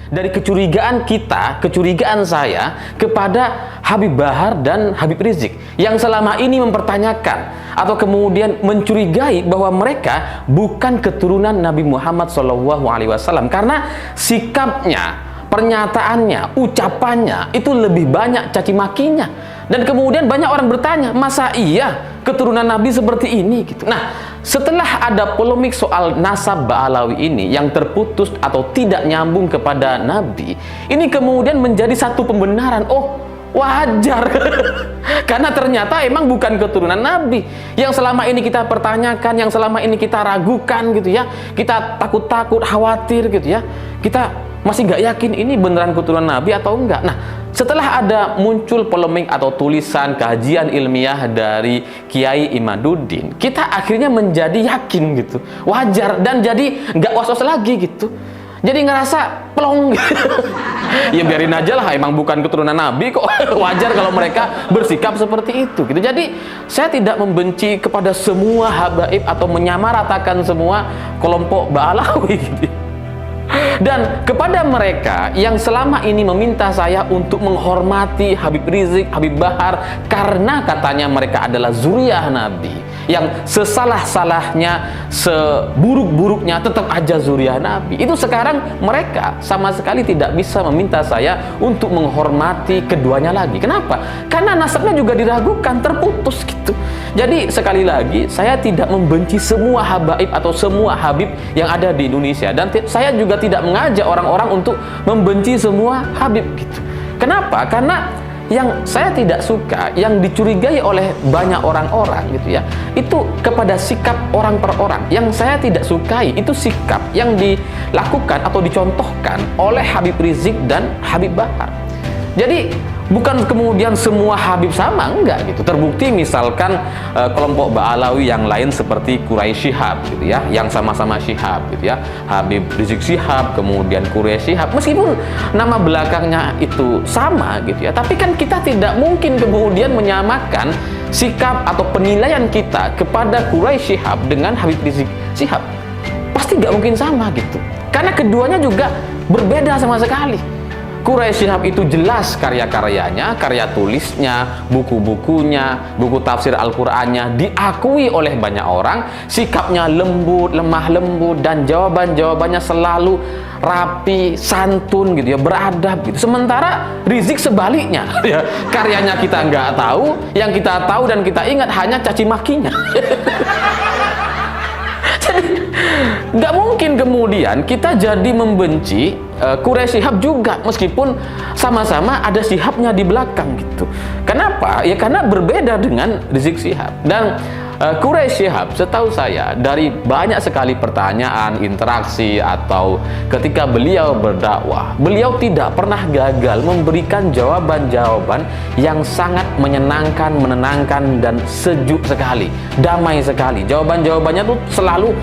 dari kecurigaan kita, kecurigaan saya kepada Habib Bahar dan Habib Rizik yang selama ini mempertanyakan atau kemudian mencurigai bahwa mereka bukan keturunan Nabi Muhammad SAW karena sikapnya, pernyataannya, ucapannya itu lebih banyak caci makinya. Dan kemudian banyak orang bertanya, masa iya keturunan Nabi seperti ini gitu. Nah, setelah ada polemik soal nasab Ba'alawi ini yang terputus atau tidak nyambung kepada Nabi, ini kemudian menjadi satu pembenaran. Oh, wajar. Karena ternyata emang bukan keturunan Nabi. Yang selama ini kita pertanyakan, yang selama ini kita ragukan gitu ya. Kita takut-takut, khawatir gitu ya. Kita masih nggak yakin ini beneran keturunan Nabi atau enggak. Nah, setelah ada muncul polemik atau tulisan kajian ilmiah dari Kiai Imaduddin, kita akhirnya menjadi yakin gitu, wajar, dan jadi nggak was-was lagi gitu. Jadi ngerasa plong gitu. Ya biarin aja lah, emang bukan keturunan Nabi kok. Wajar kalau mereka bersikap seperti itu gitu. Jadi saya tidak membenci kepada semua habaib atau menyamaratakan semua kelompok Ba'alawi gitu. Dan kepada mereka yang selama ini meminta saya untuk menghormati Habib Rizik, Habib Bahar karena katanya mereka adalah zuriyah Nabi, yang sesalah-salahnya, seburuk-buruknya tetap aja zuriyah Nabi, itu sekarang mereka sama sekali tidak bisa meminta saya untuk menghormati keduanya lagi. Kenapa? Karena nasabnya juga diragukan, terputus gitu. Jadi sekali lagi, saya tidak membenci semua habaib atau semua habib yang ada di Indonesia, dan saya juga tidak mengajak orang-orang untuk membenci semua habib gitu. Kenapa? Karena yang saya tidak suka, yang dicurigai oleh banyak orang-orang gitu ya, itu kepada sikap orang per orang. Yang saya tidak sukai itu sikap yang dilakukan atau dicontohkan oleh Habib Rizik dan Habib Bahar. Jadi bukan kemudian semua habib sama, enggak gitu. Terbukti misalkan kelompok Ba'alawi yang lain seperti Quraisy Shihab gitu ya, yang sama-sama Shihab gitu ya, Habib Rizik Shihab, kemudian Quraisy Shihab, meskipun nama belakangnya itu sama gitu ya, tapi kan kita tidak mungkin kemudian menyamakan sikap atau penilaian kita kepada Quraisy Shihab dengan Habib Rizik Shihab. Pasti nggak mungkin sama gitu, karena keduanya juga berbeda sama sekali. Quraisy Shihab itu jelas karya-karyanya, karya tulisnya, buku-bukunya, buku tafsir Al-Qur'annya diakui oleh banyak orang, sikapnya lembut, lemah lembut, dan jawaban-jawabannya selalu rapi, santun gitu ya, beradab gitu. Sementara Rizik sebaliknya, ya, karyanya kita nggak tahu, yang kita tahu dan kita ingat hanya caci makinya. Nggak mungkin kemudian kita jadi membenci Quraisy Shihab juga, meskipun sama-sama ada Shihabnya di belakang gitu. Kenapa? Ya karena berbeda dengan Rizik Shihab. Dan Quraisy Shihab, setahu saya, dari banyak sekali pertanyaan, interaksi, atau ketika beliau berdakwah, beliau tidak pernah gagal memberikan jawaban-jawaban yang sangat menyenangkan, menenangkan, dan sejuk sekali, damai sekali. Jawaban-jawabannya tuh selalu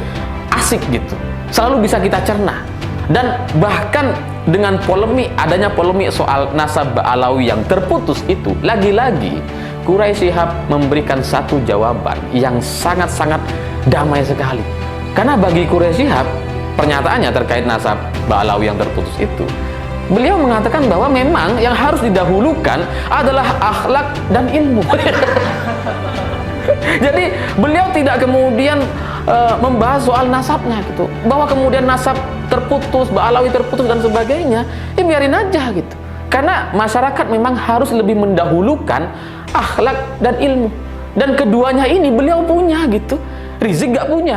asik gitu, selalu bisa kita cerna. Dan bahkan dengan polemik, adanya polemik soal nasab Ba'alawi yang terputus itu, lagi-lagi Quraisy Shihab memberikan satu jawaban yang sangat-sangat damai sekali. Karena bagi Quraisy Shihab, pernyataannya terkait nasab Ba'alawi yang terputus itu, beliau mengatakan bahwa memang yang harus didahulukan adalah akhlak dan ilmu. Jadi beliau tidak kemudian membahas soal nasabnya gitu, bahwa kemudian nasab terputus, Ba'alawi terputus dan sebagainya, ya biarin aja gitu. Karena masyarakat memang harus lebih mendahulukan akhlak dan ilmu, dan keduanya ini beliau punya gitu, Rizik nggak punya.